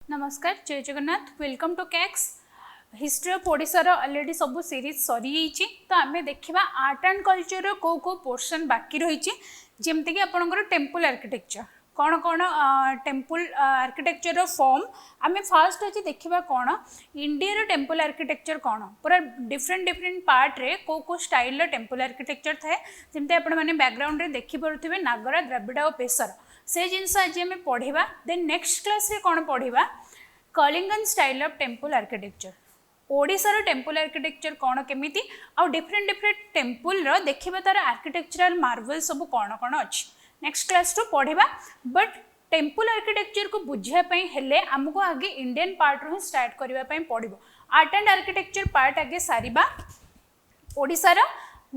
नमस्कार जय Jagannath welcome to कैक्स हिस्ट्री ऑफ ओडिशा रो ऑलरेडी सब सीरीज सरी जाइए तो आम देखा आर्ट एंड कल्चर रो को पोर्शन बाकी रही जमती कि आपंकर टेम्पल आर्किटेक्चर कौन कौन टेम्पल आर्किटेक्चर रो फॉर्म आम फास्ट अच्छे देखा कौन इंडिया रो टेम्पल आर्किटेक्चर कौन पूरा डिफरेंट डिफरेंट पार्ट रे को स्टाइल टेम्पल आर्किटेक्चर थाए जमती आपने बैकग्राउंड रे देखिपे नागरा द्राविड़ और पेशर से जिनस आज आम पढ़ा देन नेक्स्ट क्लास रे कौन पढ़ा Kalingan style of temple architecture ओडिशार टेम्पल आर्किटेक्चर कौन केमिति आउ डिफरेंट डिफरेंट टेम्पल रो देखिबा तार आर्किटेक्चरल मार्वल सब कौन कौन अच्छी नेक्स्ट क्लास टू पढ़ा बट टेम्पल आर्किटेक्चर को बुझापी हेले आमको आगे इंडियन पार्ट रू स्टार्ट करने पड़ो आर्ट एंड आर्किटेक्चर पार्ट आगे सारिबा ओडिशार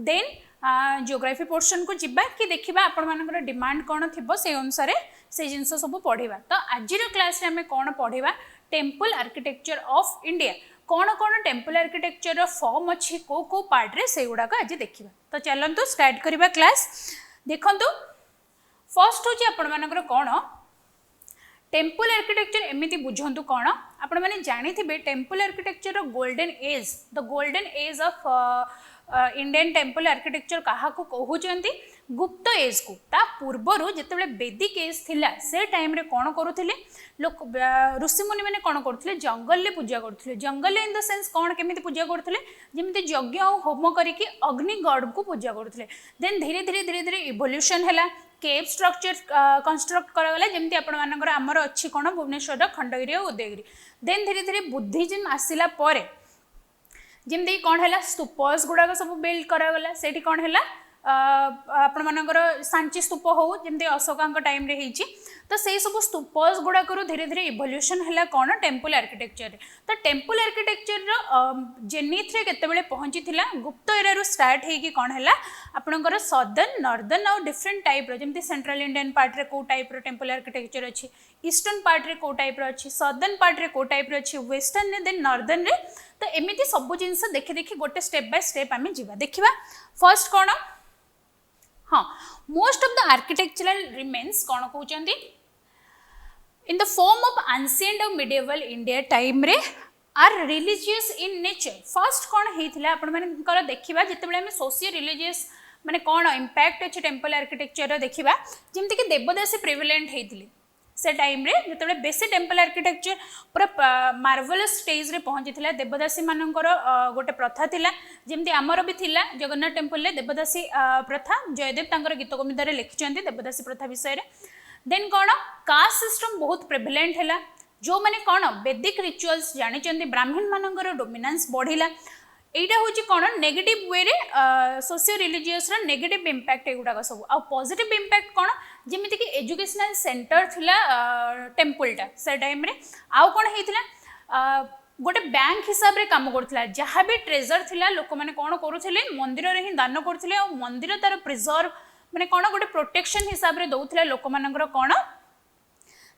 देन जियोग्राफी पोर्शन को जिबा कि देखिबा आपण मानकर डिमांड कौन थिबो से अनुसार से जिनस सब पढ़ा तो आज क्लास रे हमें कौन पढ़ा टेम्पल आर्किटेक्चर ऑफ इंडिया कौन कौन टेम्पल आर्किटेक्चर फॉर्म अच्छी को पार्ट रे से गुड़ाक आज देखिबा तो चलतु स्टार्ट करबा क्लास देखंतु फर्स्ट होची आपण मानकर कौन टेम्पल आर्किटेक्चर एमिति बुझंतु कौन आपण माने जानिथिबे temple architecture golden age the golden age of Indian temple architecture क्या कहते गुप्त एज को ता पूर्वर जिते वेदिक एज थिला से टाइम रे कौन करुले लोक ऋषिमुनि मैंने कौन करुले जंगल में पूजा करुले जंगल इन द सेंस कौन केमिति पूजा करुले जमी यज्ञ और होम करके अग्नि गॉड को पूजा करुले देन धीरे धीरे धीरे धीरे इवोल्यूशन है केव स्ट्रक्चर कंस्ट्रक्ट करागला जमी आपर आमर अच्छी कौन भुवनेश्वर खंडगिरी और उदयगिरी देन धीरे धीरे बुद्धिज्म आसला जमी कौन है स्तूपस गुड़ाक सब बिल्ड करागला से कौन है आपण मानकर सांची स्तूप हो जमी अशोका टाइम रे होइछि तो से सब स्तूपस गुड़ाक धीरे धीरे इवोल्यूशन है कौन टेम्पल आर्किटेक्चर तो टेम्पल आर्किटेक्चर जेनिथ रे केतेबेले पहुंची थिला गुप्त एरा रू स्टार्ट हेकी कौन है आपणकर सदर्न नॉर्दर्न और डिफरेंट टाइप रो जमी सेंट्रल इंडियन पार्ट रे को टाइप रो टेम्पल आर्किटेक्चर अच्छी ईस्टर्न पार्ट रे को टाइप रो अच्छी सदर्न पार्ट रे को टाइप रो अच्छी वेस्टर्न रे देन नॉर्दर्न रे तो एमिति सब जिनस देखि देखि गोटे स्टेप बाय स्टेप आम जीवा देखिबा फर्स्ट कौन हाँ most of the architectural remains कौन कहते in the form of ancient और मिडिएवल इंडिया टाइम रे are religious in nature first कौन होता है आपण देखा जिते सोशियो रिलीजियस माने कौन इंपैक्ट अच्छे टेम्पल आर्किटेक्चर देखा जमती कि देवदासी प्रिविलेंट होते से टाइम रे जिते बेसी टेम्पल आर्किटेक्चर पूरा मार्वेलस स्टेज रे पहुंची देवदासी मानकर गोटे प्रथा थिला जमती आमर भी थिला जगन्नाथ टेम्पल रे देवदासी प्रथा जयदेव तांकर गीत गोविंद रे लिखिचंती देवदासी प्रथा विषय रे देन कौन कास्ट सिस्टम बहुत प्रेवलेंट है जो मैंने कौन वैदिक रिचुअल्स जानी ब्राह्मण मानकर डोमिनेंस बढ़िला एटा हूँ कौन नेगेटिव वे रे सोशियो रिलीजियस नेगेटिव इंपैक्ट एगुड़ाक सब आ पॉजिटिव इंपैक्ट कौन जमीती कि एजुकेशनल सेंटर थिला टेम्पलटा से टाइम रे आउ कौन होता गोटे बैंक हिसाब रे काम करथिला जहाँ भी ट्रेजर थिला लोक मैंने कौन करुले मंदिर रे ही दान करथिले और मंदिर तार प्रिजर्व मैंने कौन गोटे प्रोटेक्शन हिसाब रे दौथिला लोक मानकर कौन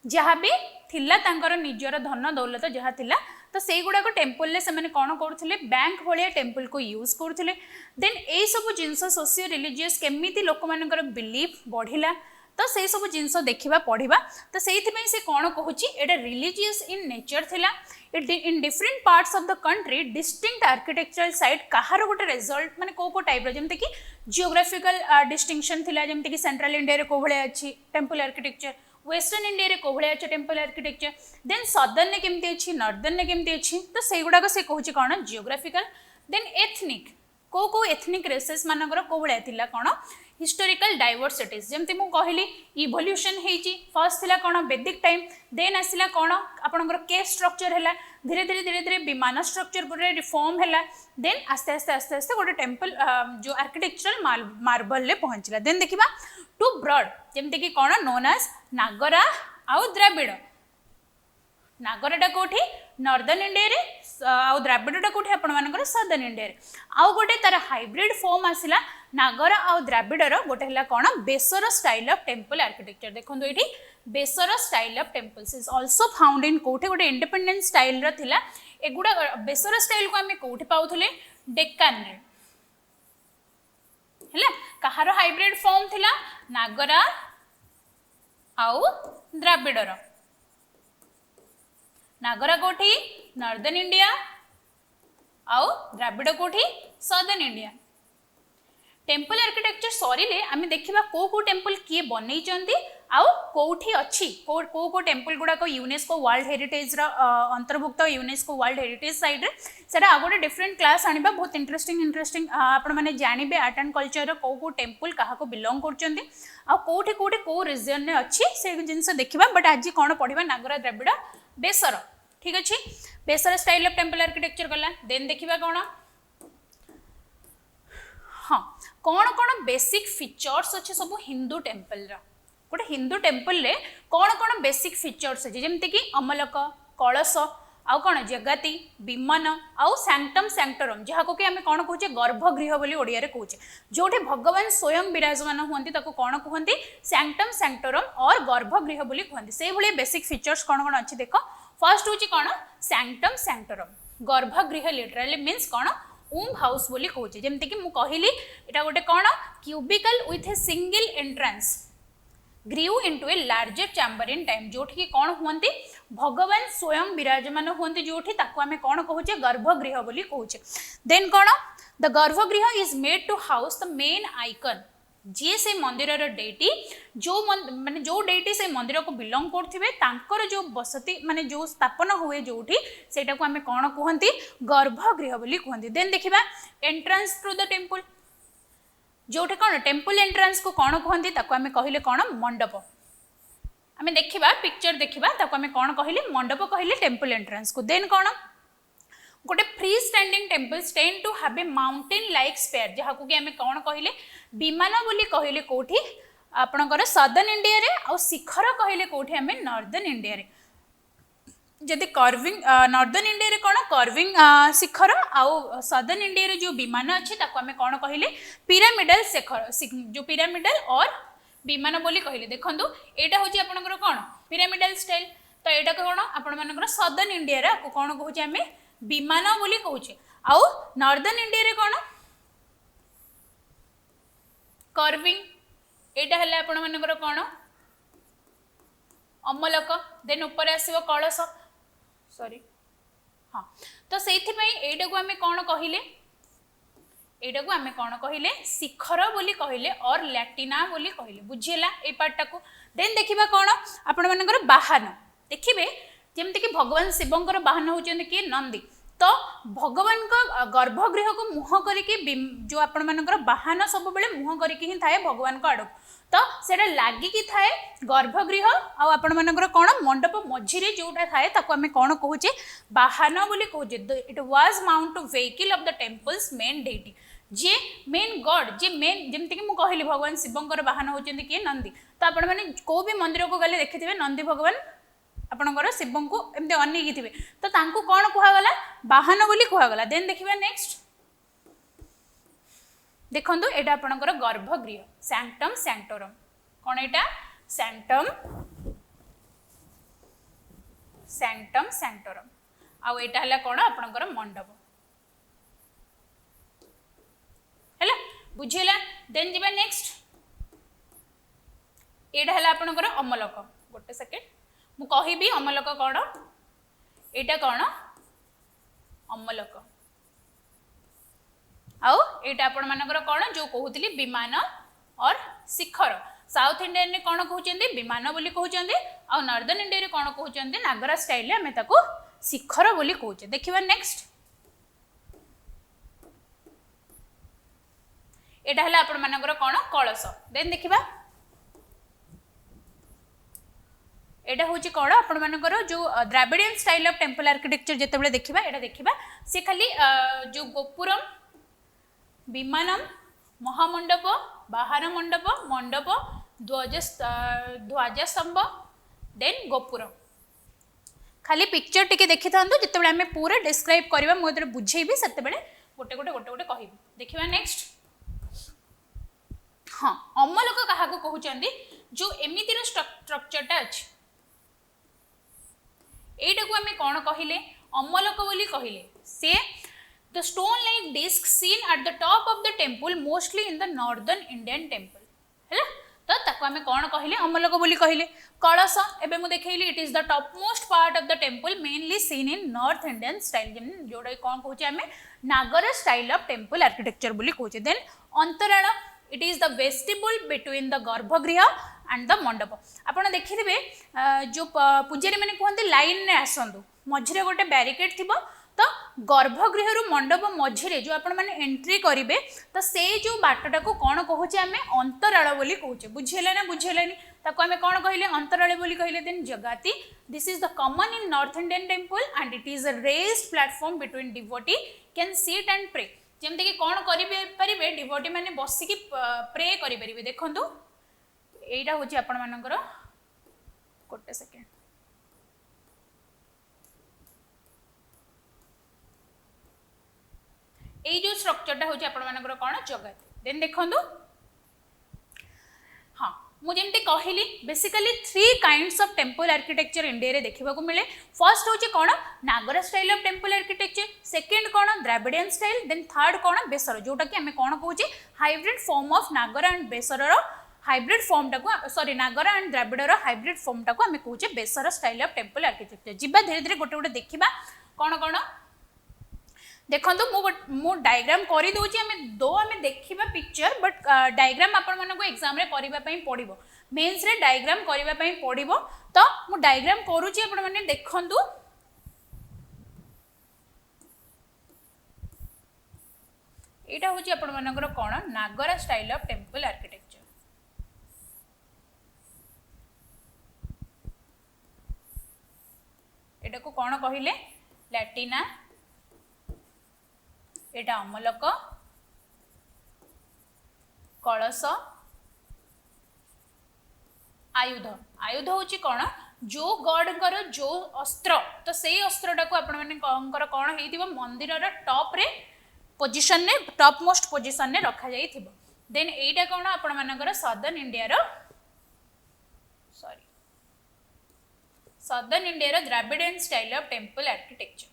जहाँ भी थिला तांकर निजर धन दौलत जहाँ थिला तो से गुड़ाक टेम्पल से मैंने कौन करुले बैंक भाया टेम्पल को यूज करुले देन यही सब जिनस सोशियो रिलीजियस केमिति लोक मानकर बिलीफ बढ़िला तो से सब जिनस देखा पढ़ा तो से कौन कहूँ एटा रिलीजियस इन नेचर थिला in different parts of the country distinct architectural site कहार गोटे रिजल्ट माने को टाइप जमती कि जियोग्राफिकल डिस्टिंक्शन थिला जमती कि सेंट्रल इंडिया रे को भले अच्छी टेम्पल आर्किटेक्चर वेस्टर्न इंडिया रे को भले अच्छे टेम्पल आर्किटेक्चर देन सदर्न ने केमती अच्छी नॉर्दर्न ने केमती अच्छी तो से गुड़ाक से कहूँ कौन जियोग्राफिकल देन एथनिक को एथनिक रेसेस मानकर को भले थिला कौन हिस्टोरिकल डाइवर्सिटीज जमती मु कहली इवोल्यूशन होइची फर्स्ट थिला कौन वैदिक टाइम देन आसिला कौन आपनकर केव स्ट्रक्चर है धीरे धीरे धीरे धीरे विमान स्ट्रक्चर गोटे रिफॉर्म है देन आस्ते आस्ते आस्ते आस्ते गोटे टेम्पल जो आर्किटेक्चरल मार्बल ले पहुंचला देन देखिबा टू ब्रॉड जमती कि कौन नोन एज नागरा आउ द्राविड़ नागराटा कौटी नॉर्दर्न इंडिया रे आउ द्राविड़टा कौटी आपनकर सदर्न इंडिया रे आउ गोटे तार हाइब्रिड फॉर्म आसिला नागरा आउ द्राविड़र गोटे है कौन बेसर स्टाइल ऑफ टेम्पल आर्किटेक्चर देखो ये Besara style of temples is also found in कौटे गोटे इंडिपेंडेंट स्टाइल थिला एगुड़ा बेसर स्टाइल को आम कौटी पाउथले डेक्कान रे है कहार हाइब्रिड फॉर्म थिला नागरा आउ द्राविडर नागरा कोठी नॉर्दर्न इंडिया आउ द्राविड़ कोठी southern India. Temple architecture Sarile आम देखा को टेम्पल किए बन आउ कौटी अच्छी को टेम्पल गुड़ाक यूनेस्को वर्ल्ड हेरिटेज अंतर्भुक्त यूनेस्को वर्ल्ड हेरिटेज साइड से आ गोटे डिफरेंट क्लास आने बहुत इंटरेस्टिंग आपने जानवे आर्ट एंड कल्चर को टेम्पल क्या बिलंग करोटी कौटी कौ रिजन में अच्छी से जिनस देखा बट आज कौन पढ़ा नागरा द्राविड़ बेसर ठीक अच्छे बेसर स्टाइल ऑफ टेम्पल आर्किटेक्चर गला देन देखा कौन हाँ कौन कौन बेसिक फीचर्स अच्छे सब हिंदू टेम्पल गोटे हिंदू टेम्पल रे कौन कौन बेसिक फीचर्स अच्छे जमती कि अमलक कलश आउ कौन जगाती विमान आउ सैंक्टम सैंक्टोरम जहाँ को कि आम कौन कहे गर्भगृह बोली ओडिया रे कहूचे जोठी भगवान स्वयं विराजमान हुंती ताको कौन कहते सैंक्टम सैंक्टोरम और गर्भगृह बोली कहते से भली बेसिक फीचर्स कौन कौन अच्छे देख फर्स्ट हूँ कौन सैंक्टम सैंक्टोरम गर्भगृह लिटराली मीन्स कौन ऊम हाउस बोली कहूचे जमती कि मुझे कहली एटा गोटे कौन cubical with a single entrance ग्रीव into a larger chamber in time जोठी कौन हुंती भगवान स्वयं विराजमान हुंती जोठी ताको आमे कौन कहूचे गर्भगृह बोली कहूचे देन कौन the garbhagriha is made to house the main icon जी से मंदिर डेटी जो माने जो डेटी से मंदिर को बिलोंग करथिबे तांकर जो बसती माने जो स्थापन हुए जोठी सेटा को आमे कौन कहंती गर्भगृह बोली कहंती देन देखिबा एंट्रेंस टू द टेम्पल जोठी कौन टेम्पल एंट्रांस को कौन कहते ताको आमे कहिले कौन मंडप आमे देखिबा पिक्चर देखिबा ताको आमे कौन कहिले मंडप कहिले टेम्पल एंट्रांस को देन कौन गोटे free standing temple stand to have a mountain like spire जहाँ को कि आमे कौन कहिले विमान बोली कहिले कोठी आपणकर सदर्न इंडिया रे आ शिखर कहिले कोठी आमे नॉर्दर्न इंडिया रे जदि कर्विंग नॉर्दर्न इंडिया रे कौन कर्विंग शिखर आउ सदर्न इंडिया रे जो विमान अच्छे ताको आमे कौन कहिले पिरामिडल शिखर जो पिरामिडल और विमान बोली कहिले देखंतु एटा होची आपनकर कौन पिरामिडल स्टाइल तो एटा कौन आपण मानकर सदर्न इंडिया रे को कौन कहूचे आमे विमान बोली कहूचे आउ नॉर्दर्न इंडिया रे कौन कर्विंग एटा हला आपण मानकर कौन अमलक देन ऊपर आसीबो कलश सॉरी हाँ तो से एटा को आमे कौन कहिले एटा को आमे कौन कहिले शिखर बोली कहिले और लैटिना बोली कहिले बुझिला ए पार्टा को देन देखिबा कौन आपण मानकर वाहन देखिबे जेमति कि भगवान शिवंकर वाहन होचंदी कि नंदी तो भगवान का गर्भगृह को मुह करके जो आपण मानकर वाहन सब बेले मुह करके ही थाए भगवान को आड़क तो सेटा लागिकी थाए गर्भगृह आ आपण मानकर कौन मंडप मझिरे जोटा थाए ताको आमे कौन कहूचे वाहन बोली कहूचे it was mount to vehicle of the temple's main deity जे मेन गॉड जे मेन जेमति कि मु कहली भगवान शिवंकर वाहन होचंदी कि नंदी तो आपण माने को भी मंदिर को गले देखिथिबे नंदी भगवान आपणकर शिव को एमती अनेकी थे तो तांको कौन कहगला वाहन बोली कहगला देन देखिबा नेक्स्ट देखंतु एटा आपणकर गर्भगृह सैंक्टम सैंक्टोरम कौन एटा सैंक्टम सैंक्टम सैंक्टोरम आउ एटा हला कौन आपणकर मंडप हला बुझिला देन जिबा नेक्स्ट एटा हला आपणकर अमलक गोटे सेकेंड मु कहिबी अमलक कौन एटा कौन अमलक आउ एटा आपण मानकर कौन जो कहूली विमान और शिखर साउथ इंडिया ने कौन कहते विमान बोली कहते आ नॉर्दर्न इंडिया रे कौन कहते नागरा स्टाइल आम ताको शिखर बोली कहचे देखिबा नेक्स्ट एटा हला आपण मानकर कौन कलश देन देखिबा एटा होची कौन आपण मानकर जो Dravidian style of temple architecture जेतेबेले देखिबा एटा देखिबा से खाली जो गोपुरम विमानम महामंडप बाहर मंडप मंडप ध्वजस्तंभ देन गोपुरम खाली पिक्चर टिके देखि थांतु जेतेबेले हमें पूरा डिस्क्राइब करबा मो एतरे बुझेइबी सेतेबेले गोटे गोटे गोटे गोटे कहिबी देखिबा नेक्स्ट हाँ अमलक कहा को कहउचंदी जो एमितिर स्ट्रक्चरटा अछि एटा को आमे कौन कहिले अमलक बोली कहिले से the stone like disc seen at the top of the temple mostly in the northern Indian temple है तो ताको आमे कोन कहिले अमलक बोली कहिले कलश एबे मु देखैली it is the topmost part of the temple mainly seen in North Indian style जोडा कोन कहूचे आमे नागर स्टाइल ऑफ टेंपल आर्किटेक्चर बोली कहूचे देन अंतराल it is the vestibule between the गर्भगृह एंड द मंडप आपण देखिथिबे जो पूजारी माने कहते लाइन ने आसंदु मझिरे गोटे बैरिकेड थिबो तो गर्भगृह मंडप मझिरे जो आपण माने एंट्री करिवे तो से जो बाटटा को कोन कहूचे आमे अंतराल बोली कहूचे बुझिले ना बुझिलेनी ताको आमे कोन कहिले अंतराल बोली कहिले then jagati this is the common in North Indian temple and it is a raised platform between devotee can sit and pray जेमते कि कोन करि परिबे डिवोटी माने बसी की प्रे करि परिबे देखंतु एटा होची आपण मानकर गोटे सेकेंड ए जो स्ट्रक्चरटा होची आपण मानकर कोन जगत देन देखंतु हां मु जेमते कहली basically 3 kinds of temple architecture India रे देखिबा को मिले फर्स्ट होची कोन Nagara style of temple architecture second कोन द्राविडियन स्टाइल देन थर्ड कोन बेसर जोटा कि हमें कोन कहूची hybrid form of Nagara and Vesara रो हाइब्रिड फॉर्म टाको सॉरी नागर एंड द्राविड रो हाइब्रिड फॉर्म टाको हमें कहूचे बेसर स्टाइल ऑफ टेंपल आर्किटेक्चर जिबा धीरे धीरे गोटे गोटे देखिबा कोन कोन देखंतु मु डायग्राम करि दोची हमें देखिबा पिक्चर बट डायग्राम आपण मानको एग्जाम रे करिबा पई पडिबो मेंस रे डायग्राम करिबा पई पडिबो तो मु डायग्राम करूची आपण माने देखंतु एटा होची आपण मानकर कोन Nagara style of temple architecture एटा को कोन कहिले लैटिना एटा अमलक कलश आयुध आयुध होची कोन जो गॉड जो अस्त्र तो से अस्त्रटा को आपण माने कोन हेतिबो मंदिर रा टॉप रे पोजीशन ने टॉप मोस्ट पोजीशन ने रखा जाई थिबो देन एटा कोन आपण मानकर सदर्न इंडिया रो सॉरी सदर्न इंडिया रो Dravidian style of temple architecture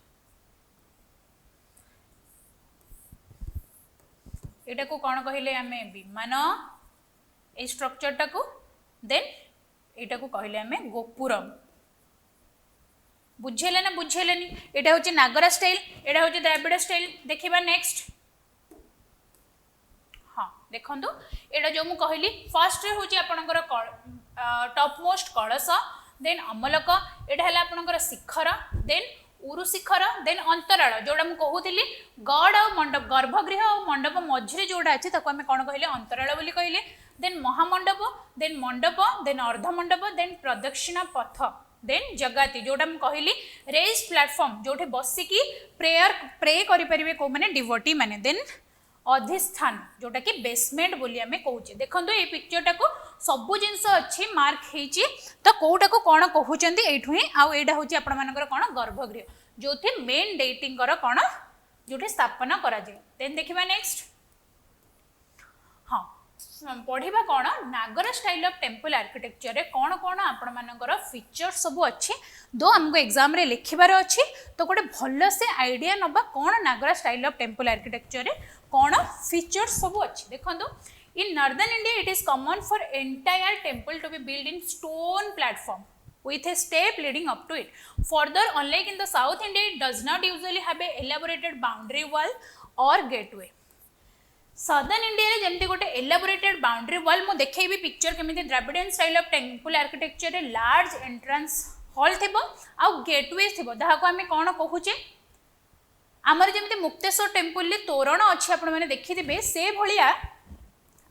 एटा को कोन कहिले हमें विमान ए स्ट्रक्चर टा को देन एटा को कहिले हमें गोपुरम बुझेले ना बुझेलेनी एटा होची नागर स्टाइल एटा होची द्राविड स्टाइल देखिबा नेक्स्ट हां देखंतु एटा जो मु कहली फर्स्ट रे होची आपनकर टॉप मोस्ट कलश देन अमलक एटा हला आपनकर शिखर देन उरु शिखर देन अंतराल जोड़ा मु कहूली गॉड और मंडप गर्भगृह और मंडप मझिरे जोड़ा अच्छे ताको हमें कौन कहले अंतराल बोली कहले देन महामंडप देन मंडप देन अर्धमंडप देन प्रदक्षिणा पथ देन जगाती जोड़ा मु कहली रेज प्लेटफॉर्म जोठे बसिकी प्रे करि परिबे को माने डिवोटी माने देन अधिष्ठान जोटा कि बेसमेंट बोली आमे कहूचे देखंतु ए पिक्चर टाको सबु जिंस अछि मार्क हेची तो कोटा को कोन कहउचंदी एठु ही आ एडा होची आपण मानकर कोन गर्भगृह जोथे मेन डेटिंग कर कोन जोठे स्थापना करा जे देन देखिबा नेक्स्ट हां पढ़िबा कोन Nagara style of temple architecture रे कोन कोन आपण मानकर फीचर सब अछि दो हमको एग्जाम रे लिखिबार अछि तो गोटे भल से आईडिया नबा कोन Nagara style of temple architecture रे कोन फीचर्स सब अछि देखंतु in northern India it is common for entire temple to be build in stone platform with a step leading up to it. Further, unlike in the South India, it does not usually have a elaborated boundary wall or gateway. Southern India रे जेमते गोटे elaborated boundary wall मो देखैबी picture केमिति Dravidian style of temple architecture रे large entrance hall थिबो आ gateway थिबो जहाको आमे कोन कहूचे आमर जेमते Mukteshwar temple ले तोरण अछि आपण माने देखिथिबे से भलिया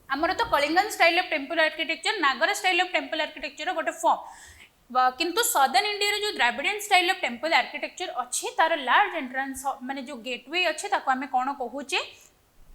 आमर तो Kalingan style of temple architecture नागर स्टाइल ऑफ टेंपल आर्किटेक्चर गोटे फॉर्म किंतु सदर्न इंडिया जो Dravidian style of temple architecture अच्छी तार लार्ज एंट्रेंस माने जो गेटवे अच्छे ताको आमे कोन कहूचे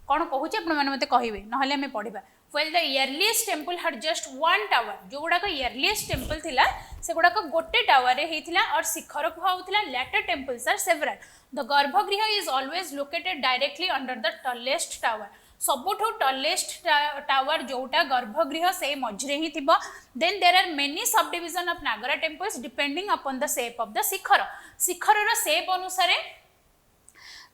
आपण माने मते कहिबे नहले आमे पढिबा while the earliest temple had just one tower जो गुडा को इयरलीस्ट टेंपल थिला से गुडा को गोटे टावर रे हेथिला और शिखर को हाउथिला later temples are several the garbhagriha is always located directly under the tallest tower सबुठो टॉलेस्ट टावर जोटा गर्भगृह से मझरे ही थिबो then there are many subdivision of Nagara temples depending upon the shape of the shikhara shikhara रो शेप अनुसार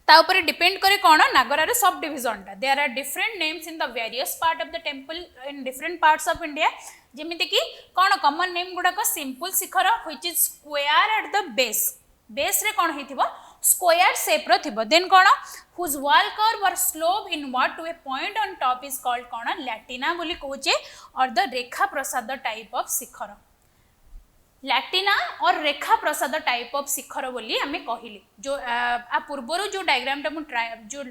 ता ऊपर डिपेंड करे कोन नागरा रे सब डिवीजन ता there are different names in the various part of the temple in different parts of India जेमिति कि कौन कॉमन नेम गुड़ाक simple shikhara which is square at the base रे कौन हेतिबो स्क्वायर शेप रो थिबो देन कौन whose wall curve or slope inward to a point on top is called कौन लैटिना बोली कहूचे or the Rekha Prasad type of shikhara Latina or Rekha Prasad type of शिखर बोली आमे कहिली जो आ पूर्वरु जो डायग्राम टा मु जो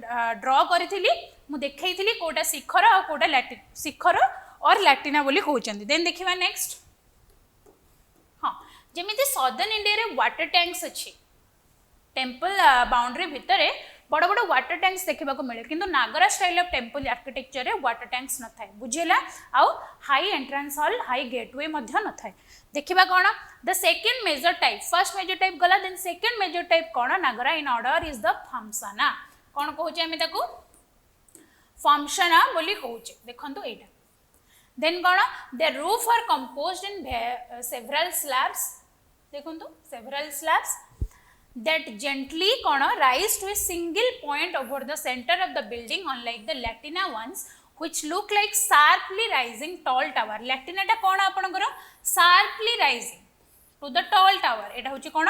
ड्रॉ करिथिली मु देखैथिली कोटा शिखर और कोटा लैटिन शिखर और लैटिना बोली कहउचंदी देन देखिबा नेक्स्ट हां जेमिति सदर्न इंडिया रे वाटर टैंक्स अछि टेम्पल बाउंड्री भितर बड़ बड़ वाटर टैंक्स देखा मिले किंतु Nagara style of temple architecture रे वाटर टैंक्स न थाए बुझेला आउ high entrance hall high gateway मध्य न थाए देखिबा कोन the second major type first major type गला देन सेकंड मेजर टाइप कोन Nagara in order is the Phamsana कोन कहूचे हम ताको फम्साना बोली कहूचे देखंतु एटा देन कोन the roof are composed in several slabs देखंतु several slabs that gently rise to a single point over the center of the building unlike the latina ones which look like sharply rising tall tower latina ta kon apanଙ୍କର sharply rising to the tall tower eta hochi kon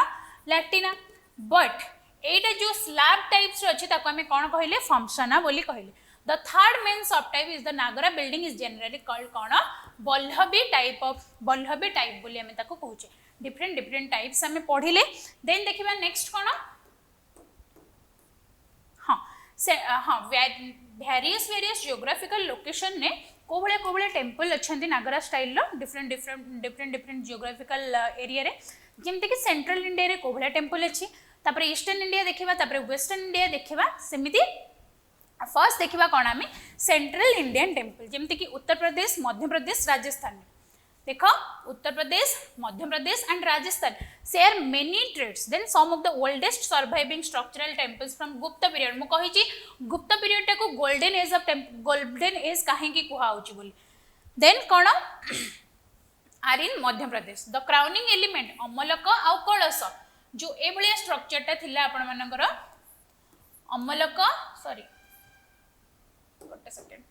latina but एटा जो slab types रो अछि ताको हमें कोन कहले फम्साना बोली कहले the third main subtype is the nagara building is generally called cone Vallabhi type बोली हमें ताको कहूचे different types हमें पढ़िले देन देखिबा नेक्स्ट कोन हां वेरियस जियोग्राफिकल लोकेशन ने कोबळे टेम्पल अछंती नागरा स्टाइल लो डिफरेंट जियोग्राफिकल एरिया रे जेमते कि सेंट्रल इंडिया रे कोबळे टेम्पल अछि तापर ईस्टर्न इंडिया देखिबा तापर वेस्टर्न इंडिया देखिबा सेमिति फर्स्ट देखिबा कोन आमे सेंट्रल इंडियन टेम्पल जेमते कि उत्तर प्रदेश मध्य प्रदेश राजस्थान देखो Uttar Pradesh Madhya Pradesh and Rajasthan share many traits then some of the oldest surviving structural temples from Gupta period मु कहि छी गुप्त पीरियड टा को golden age of golden age काहे की कुहा होची बोली देन कोन are in Madhya Pradesh the crowning element amalaka आ कलश जो ए भलिया स्ट्रक्चर टा थिला आपण मानकर अमलक सॉरी गोटे सेकंड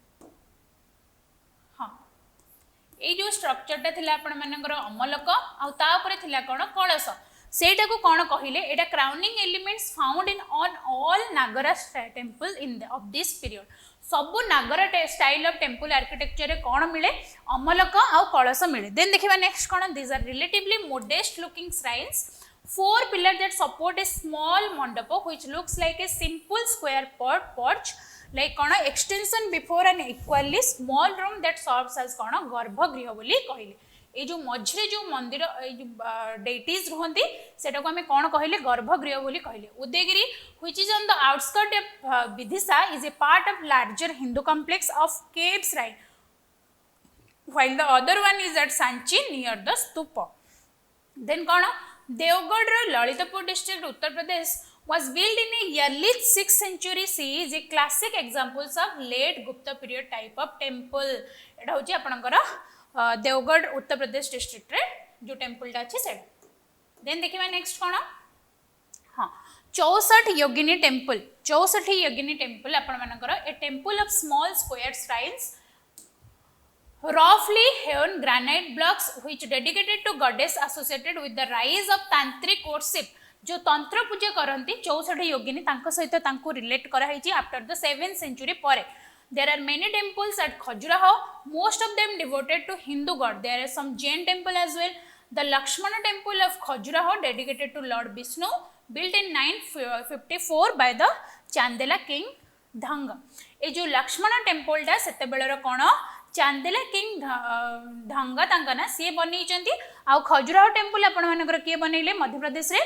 ए जो स्ट्रक्चर टा थिला आपण मानकर अमलक आ ता ऊपर थिला कोन कलश सेटा को कोन कहिले एटा crowning elements found in on all Nagara temple in of this period सब Nagara style of temple architecture रे कोन मिले अमलक आ कलश मिले देन देखिबा नेक्स्ट कोन this are relatively modest looking shrines four pillars that support a small mandapa which looks like a simple square porch like cone extension before an equally small room that serves as कोन गर्भगृह बोली कहले ए जो मझरे जो मंदिर ए जो deities रहंती सेटा को हमें कोन कहले गर्भगृह बोली कहले Udayagiri which is on the outskirt of Vidisha is a part of larger Hindu complex of caves right while the other one is at Sanchi near the stupa then कोन Deogarh Lalitpur district Uttar Pradesh was built in a early 6th century CE is a classic examples of late Gupta period type of temple एटा होची आपनकर Deogarh Uttar Pradesh district रे जो temple टा अछि set then देखिबा next कोन हां 64 योगिनी temple आपन मानकर ए temple of small square shrines roughly hewn granite blocks which dedicated to goddess associated with the rise of tantric worship जो तंत्र पूजा करंती 64 योगिनी तांको सहित तांको रिलेट करा हिची आफ्टर द 7th century परे there are many temples at Khajuraho most of them devoted to Hindu god there is some Jain temple as well the Lakshmana temple of Khajuraho dedicated to Lord Vishnu built in 954 by the Chandela king Dhanga ए जो Lakshman temple टा सेते baler कोन Chandela king ढंगा तांका सी बनी आ Khajuraho temple आपण मानकर किए बनइले मध्य प्रदेश रे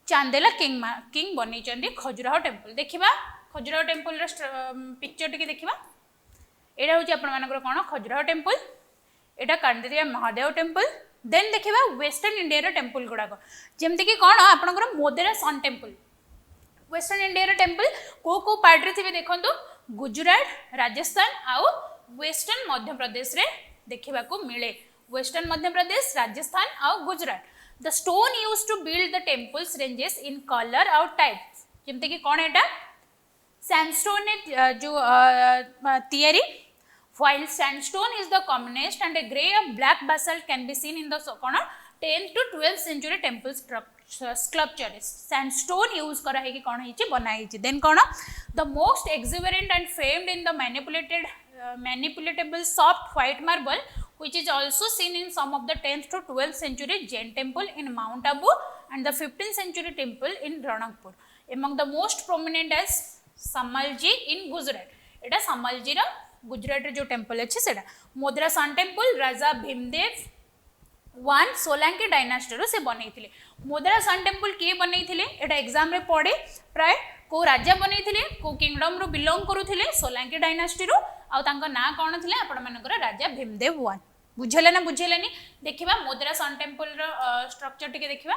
चांदेला किंग बनी खजुराहो टेम्पल देखिबा खजुराहो टेम्पल रे पिक्चर टिके देखिबा एडा होची आपण मानकर कोन खजुराहो टेम्पल एडा कांदेरिया महादेव टेम्पल देन देखिबा वेस्टर्न इंडिया रे टेम्पल गुडा जेमते कि कोन आपनकर मोदेरा सन टेम्पल वेस्टर्न इंडिया रे टेम्पल को पार्ट रे थिबे देखंतु गुजरात राजस्थान आउ वेस्टर्न मध्य प्रदेश रे देखिबा को मिले वेस्टर्न मध्य प्रदेश राजस्थान और Gujarat the stone used to build the temples ranges in colour और टाइप जेमते कि कोन एटा सैंडस्टोन ने जो तयारी while sandstone is the commonest and a grey or black basalt can be seen in the 10th to 12th century temple sculpture. Sandstone use kara hai ki kon hai bana hai. Then kona the most exuberant and famed in the manipulatable soft white marble, which is also seen in some of the 10th to 12th century Jain temple in Mount Abu and the 15th century temple in Ranakpur. Among the most prominent as Samalji in Gujarat. Eta Samalji ra Gujarat जो temple अच्छे से मोद्रा sun temple राजा Bhimdev one Solanki dynasty से बनई मोद्रा sun temple किए बनई एटा exam रे पड़े प्राय को राजा बनई को किंगडम रू बिलोंग करुले सोलांकी डायनास्टी आउ ना कौन थे आपण राजा भीमदेव वन बुझेले ना बुझेलेनी देखिबा मोद्रा सन टेम्पल स्ट्रक्चर टिके देखिबा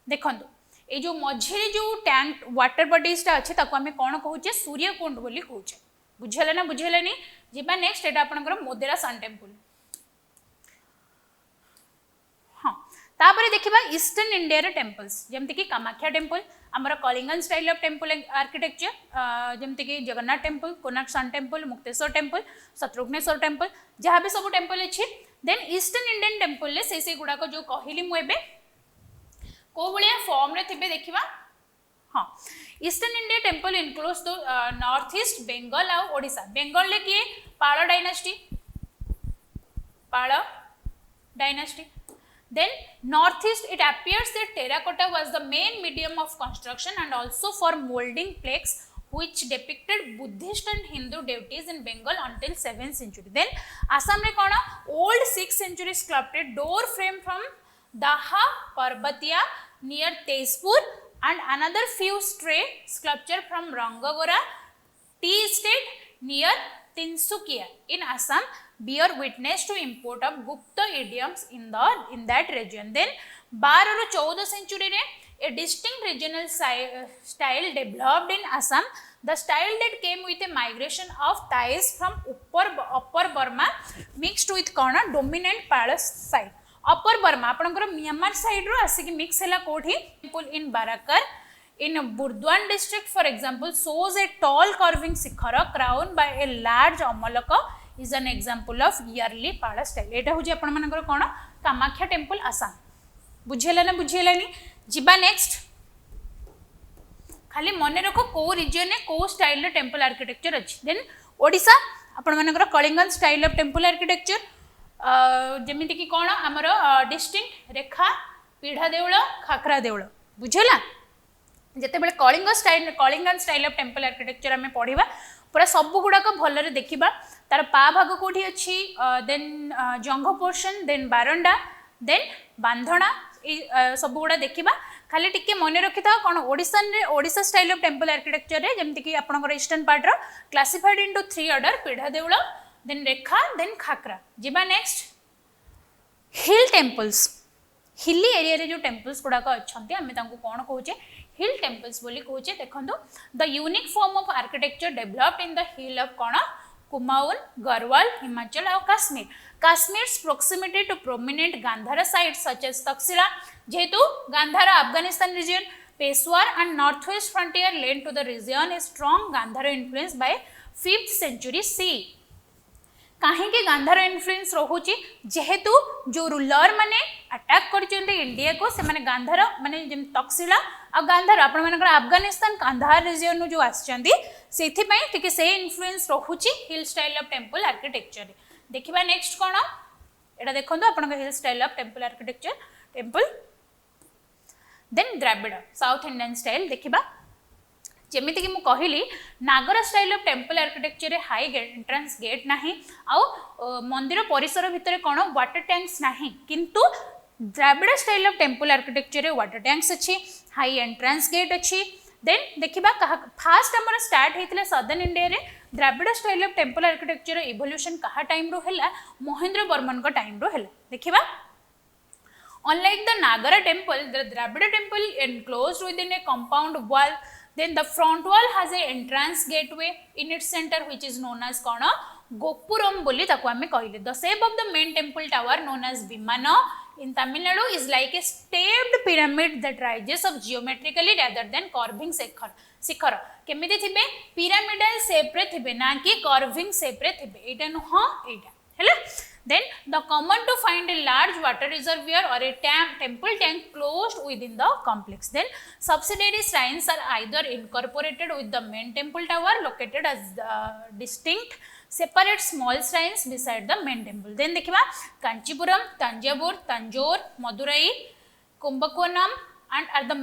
देखंतु ए जो मझिरे जो टैंक वाटर बॉडीजटा अच्छे ताको आमे कोन कहूचे सूर्यकुंड बोली कहूचे बुझेले ना बुझेलेनी जिबा नेक्स्ट एटा आपनकर मोदेरा सन टेम्पल हाँ तापर देखिबा ईस्टर्न इंडिया रे टेम्पल्स जेमति कि कामाख्या टेम्पल हमर Kalingan style of temple architecture जेमति कि Jagannath temple Konark sun temple Mukteshwar temple Shatrughneshwar temple जहाँ भी सब टेम्पल अच्छे देन ईस्टर्न इंडियन टेम्पल से गुड़ाक जो कहली मुझे को भाया फॉर्म रे थिबे देखिबा हाँ eastern India temple includes the north east Bengal और ओडिशा बेंगल ले किए पाल dynasty then north east it appears that terracotta was the main medium of construction and also for molding plaques which depicted Buddhist and Hindu deities in Bengal until 7th century. Then Assam re kona old 6th century sculpted door frame from Daha Parbatia near Tezpur and another few stray sculpture from Rangagora tea estate near Tinsukia in Assam bear witness to import of Gupta idioms in that region. Then 12 or 14 century re a distinct regional style developed in Assam. The style that came with a migration of Thais from upper Burma mixed with kona dominant Pala side. Upper Burma आपनकर Myanmar side रो आसी कि mix हैला कोठी temple in Barakar in Burdwan district for example shows a tall curving Shikhar crowned by a large amalaka is an example of yearly Pala style. एटा होजी आपण मानकर कोन Kamakhya temple Assam बुझेला ना बुझेलानी जिबा नेक्स्ट खाली मने रखो को रीजन ने को स्टाइल रे टेम्पल आर्किटेक्चर अछि. देन ओडिसा आपण मानकर Kalingan style of temple architecture जेमिति कि कोन हमर डिस्टिंक्ट रेखा पीढ़ा देउळ खाखरा देउळ बुझेला जेते बेले Kalingan style of temple architecture आमे पढिबा पूरा सब गुड़ाक भलरे देखिबा तार पा भाग कोठी अछि then jangha portion then baranda then bandhana सब गुड़ा देखिबा खाली टिके मने रखिता कोन Odisha style of temple architecture रे जेमति कि आपनकर ईस्टर्न पार्ट रो classified into 3 order pidha deula then rekha then khakhara जिबा next hill temples hilly area रे जो टेम्पल्स गुड़ाक अच्छे आम कौन कहे हिल टेम्पल्स बोली कहे देखो the unique form of architecture developed in the hill of कौन कुमाऊन गढ़वाल हिमाचल और Kashmir Kashmir's proximity to prominent Gandhara sites such as Taxila जेहेतु Gandhara Afghanistan region Peshawar and North West Frontier led to the region a strong Gandhara influence by 5th century CE कहीं Gandhara influence रोचे जेहेतु जो ruler माने attack कर India को से माने गांधार माने तक्षशिला आ गांधार आपण मानकर अफगानिस्तान गांधार रीजन जो आसी से इन्फ्लुएंस रोचे hill style of temple architecture देखिबा नेक्स्ट कौन एटा देखो आपण hill style of temple architecture temple then Dravida South Indian style देखिबा जेमिति कि मु कहली Nagara style of temple architecture रे हाई एंट्रेंस गेट नाही आउ मंदिर परिसर भितर कोन वाटर टैंक्स नाही किंतु Dravida style of temple architecture रे वाटर टैंक्स अछि हाई एंट्रेंस गेट अछि देन देखिबा फास्ट हमर स्टार्ट हेतिले सदर्न इंडिया रे Dravida style of temple architecture evolution कहा टाइम रो हैला महेंद्र वर्मन को टाइम रो हैला देखिबा unlike the Nagara temple the Dravida temple enclosed within a compound wall. Then the front wall has a entrance gateway in its center which is known as kona gopuram बोली ताको आमे कहले the shape of the main temple tower known as vimana in Tamil Nadu is like a stepped pyramid that rises up geometrically rather than curving शिखर केमिति थिबे pyramidal shape रे थिबे ना कि curving shape रे थिबे एटा नु हां एटा हैला then the common to find a large water reservoir or a temple tank closed within the complex then subsidiary shrines are either incorporated with the main temple tower located as distinct separate small shrines beside the main temple then देखिबा Kanchipuram Thanjavur Tanjore Madurai Kumbakonam and are the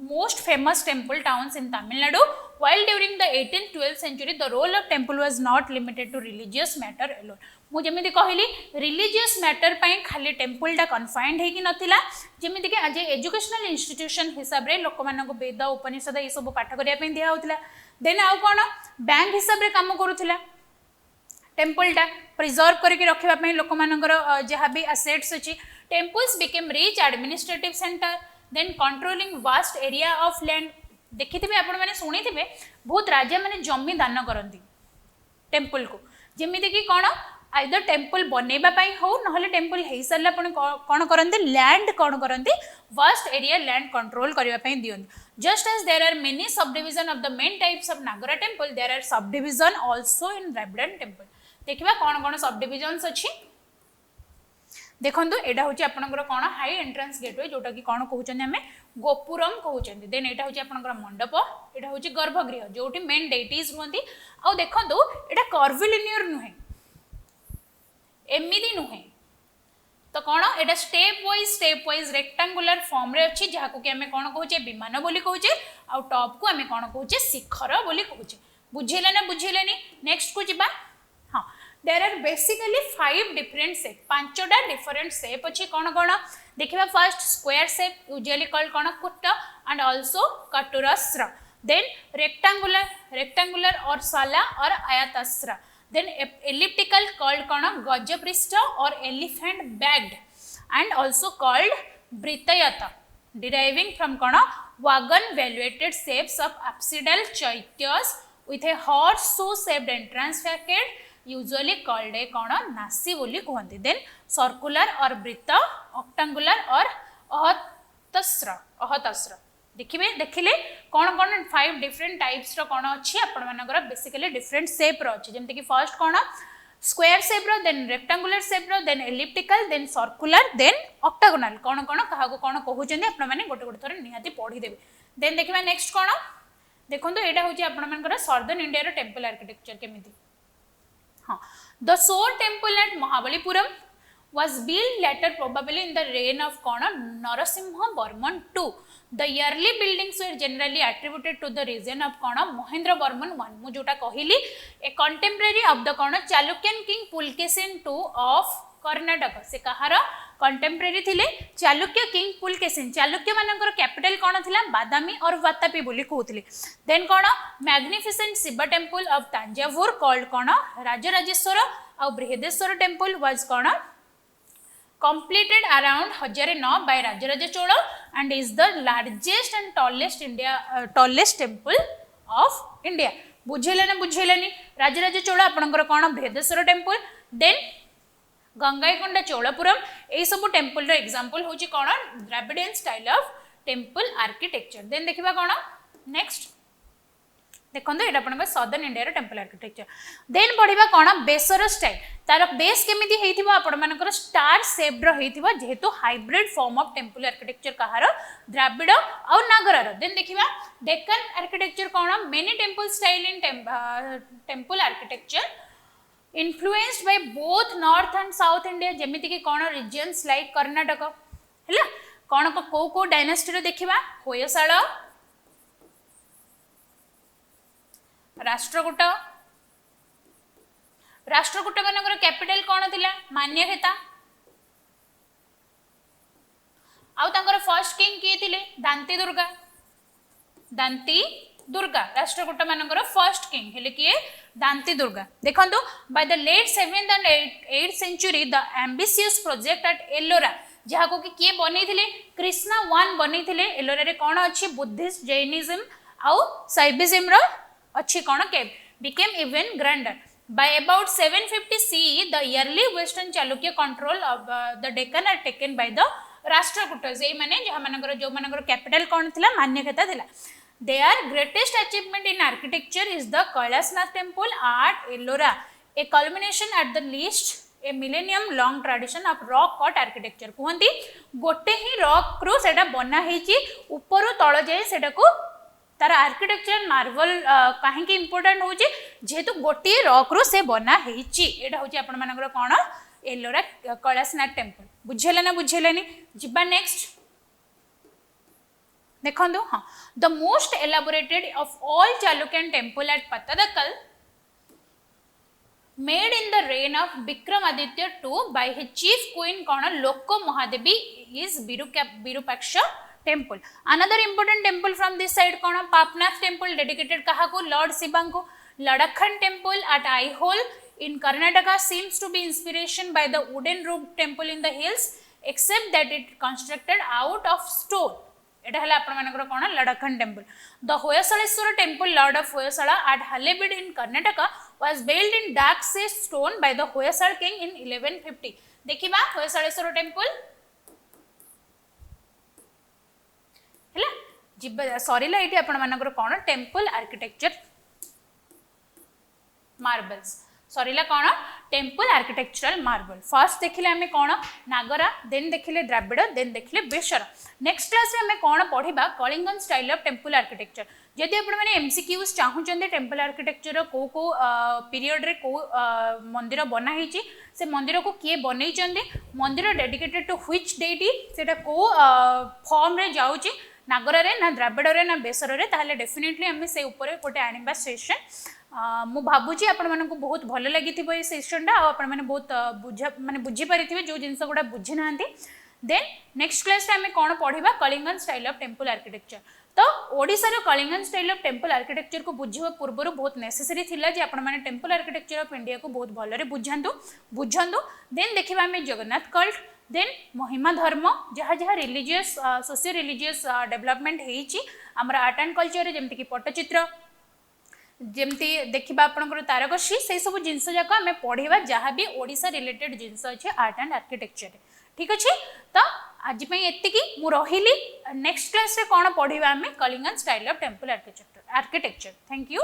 most famous temple towns in Tamil Nadu while during the 18th 12th century the role of temple was not limited to religious matter alone मु जेमिति कहली religious matter पई खाली temple टा confined हे कि नथिला जेमिति कि आज educational institution हिसाब रे लोक मानको वेद उपनिषद ए सब पाठ करिया पई दिया होतला देन आउ कोन बैंक हिसाब रे काम करूथिला टेम्पल टा प्रिजर्व करके रखिबा पई लोक मानकर जहा भी एसेट्स अछि temples became rich administrative centre then controlling vast area of land देखिथिबे आपण माने सुनिथिबे बहुत राजा माने जमी दान करंती टेम्पल को जेमिति कि कोन आइदर टेम्पल बनेबा पई हो नहले टेम्पल हेई सरला पण कोन करंती लैंड कोन करंती वास्ट एरिया लैंड कंट्रोल करबा पई दियंती just as there are many subdivision of the main types of Nagara temple there are subdivision also in Dravidian temple देखिबा कोन कोन सब डिवीजन्स अछि देखंतु एटा होची आपनकर कोन हाई एंट्रेंस गेटवे जोटा कि कोन कहउचंदी हमें गोपुरम कहउचंदी देन एटा होची आपनकर मंडप एटा होची गर्भगृह जोटी मेन डेटीज रहंती आ देखंतु एटा कर्विलिनियर नुहे एमिदी नुहे तो कोन एटा स्टेप वाइज रेक्टेंगुलर फॉर्म रे अछि जाहा को कि हमें कोन कहउचे विमान बोली कहउचे आ टॉप को हमें कोन कहउचे शिखर बोली कहउचे बुझिले ना बुझिलेनी नेक्स्ट को जिबा हां there are basically 5 different shape पांचटा different shape अछि कोन कोन देखिबा first square shape usually called cone kutta and also katurasra then rectangular or sala or ayatasra then elliptical called cone gajaprishtha or elephant backed and also called britayata deriving from cone wagon valuated shapes of apsidal chaityas with a horseshoe shaped entrance facade usually called a कोन नासी बोली कहंती then circular और वृत्त ऑक्टांगुलर और अहतस्र देखिले कोन कोन 5 different types रो कोन अछि आपण मानकर basically different shape रो अछि जेमते कि फर्स्ट कोन स्क्वायर शेप रो देन रेक्टेंगुलर शेप रो then elliptical then circular then octagonal कोन कोन कहा को कोन कहउचंदी आपण माने गोटे गोटे थोर निहाती पढी देबे देन देखिबा नेक्स्ट कोन देखंतु एटा होची आपण मानकर साउदर्न इंडिया रो टेंपल आर्किटेक्चर केमिति हाँ the Shore temple at Mahabalipuram was built later probably in the reign of Kona Narasimha Varman II. The yearly buildings were generally attributed to the region of Kona Mahendra Varman I. मु जोटा कहिली a contemporary of the Kona Chalukyan king Pulkesin II of Karnataka से कहार contemporary थिले Chalukya king Pulakeshin Chalukya मानकर capital कोन थिला बादामी or Vatapi बोली कहउथिले then कोन magnificent Shiva temple of Thanjavur called कोन Rajarajeshwara or Brihadeshwara temple was कोन completed around 1009 by Rajaraja Chola and is the largest and tallest temple of India बुझेले ना बुझेलेनी राजराजा चोला आपनकर कोन बृहदेश्वर टेम्पल देन गंगाईकोंडा चोलापुरम ए सब टेम्पल रो एग्जांपल होची कोन Dravidian style of temple architecture then देखिबा कोन नेक्स्ट देखंतु एटा आपनकर साउदर्न इंडिया रो टेम्पल आर्किटेक्चर देन पढिबा कोन बेसर स्टाइल तार बेस केमिति हेइथिबो आपण मानकर स्टार शेप रो हेइथिबो जेहेतु hybrid form of temple architecture कहार द्राविड और नागर रो देन देखिबा डेक्कन आर्किटेक्चर कोन many temple style in temple architecture influenced by both north and south India जेमिति कि कोन रीजन्स लाइक कर्नाटक हैला कोन को डायनेस्टी रो देखिबा होयसाल राष्ट्रकूट मानकर कैपिटल कोन थिला मान्यखेता आउ तांकर फर्स्ट किंग के थिले दांती दुर्गा राष्ट्रकूट मानकर फर्स्ट किंग हेले किए दांती दुर्गा देखंतु by the late 7th and 8th century the ambitious project at Ellora जहा को कि किए बनै थिले कृष्णा 1 बनै थिले एलोरा रे कोन अछि बुद्धिस्ट जैनिज्म आउ साइबिज्म रो अछि कोन के became even grander By about 750 CE, the early Western Chalukya control of the Deccan are taken by the Rashtrakutas. ये माने जो मानकर कैपिटल कौन थिला मान्यकता थिला. Their greatest achievement in architecture is the Kailasnath Temple at Ellora, a culmination at the least a millennium long tradition of rock cut architecture. कहती गोटे ही rock रू सेटा बना हेची ऊपर तळ जाए सेटा को तार आर्किटेक्चर मार्बल कहीं इंपोर्टेंट होची जेहेतु गोटे रॉक रू से बना हेची एटा होची आपण मानकर कोन एलोरा कैलाशनाथ टेम्पल. बुझेला ना बुझेलानी जिबा नेक्स्ट देखंदो. हाँ, the most elaborated of all Chalukyan temple at Pattadakal made in the reign of Vikramaditya II by his chief queen Kana Lokko Mahadevi is Virupaksha temple. Another important temple from this side Kana Papnath temple dedicated kahaku Lord Shivanku. Ladakhan temple at Aihole in Karnataka seems to be inspiration by the wooden roofed temple in the hills, except that it constructed out of stone. एटा हला आपण मानकर कोन Ladkhan temple. The Hoysaleswara temple lord of Hoysala at Halebid in Karnataka was build in dark से stone by the Hoysala king in 1150. देखिबा होयसळेश्वर temple हला जिबा सॉरीला eighty आपण मानकर कोन टेम्पल आर्किटेक्चर मार्बल्स सरीला कौन टेम्पल आर्किटेक्चरल मार्बल. फर्स्ट देखिले आमे कौन नागरा, देन देखिले द्राविड़, देन देखिले बेसर. नेक्स्ट क्लास रे आमे कौन पढ़िबा Kalingan style of temple architecture. जदि आपण माने एमसीक्यूज चाहूचंदे टेम्पल आर्किटेक्चर को पीरियड रे को मंदिर बना हेची से मंदिर को किए बनै चंदे, मंदिर डेडिकेटेड टू व्हिच डेटी सेटा को फॉर्म रे जाउची नागरा रे ना द्राविड़ रे ना बेसर रे ताहले डेफिनेटली आमे से ऊपर गोटे आनिबा सेशन. मु भावुची आपण मानक बहुत भल लगी ये सेशनटा आपण माने बहुत बुझा माने बुझी पारिथिबे जो जिंस गुडा बुझी नांती. देन नेक्स्ट क्लास रे आमे कोन पढिबा Kalingan style of temple architecture. तो ओडिसा रो Kalingan style of temple architecture को बुझिबा पूर्व बहुत नेसेसरी थिला जे आपण माने टेम्पल आर्किटेक्चर ऑफ इंडिया को बहुत भलरे बुझांतु. देन देखिबा आमे जगन्नाथ कल्ट, देन महिमा धर्म जहाँ जहाँ रिलीजियस सोशियो रिलीजियस डेवलपमेंट हेची हमर आर्ट एंड कल्चर जेमति कि पट्टचित्र जमती देखा आपंकर तारकसी से सब जिनस जाक आम पढ़ा जहाँ भी ओडिशा रिलेटेड जिनस अच्छे आर्ट एंड आर्किटेक्चर. ठीक अच्छे तो आज एति मु रही. नेक्स्ट क्लास रे कौन पढ़ा आम Kalingan style of temple architecture. Thank you.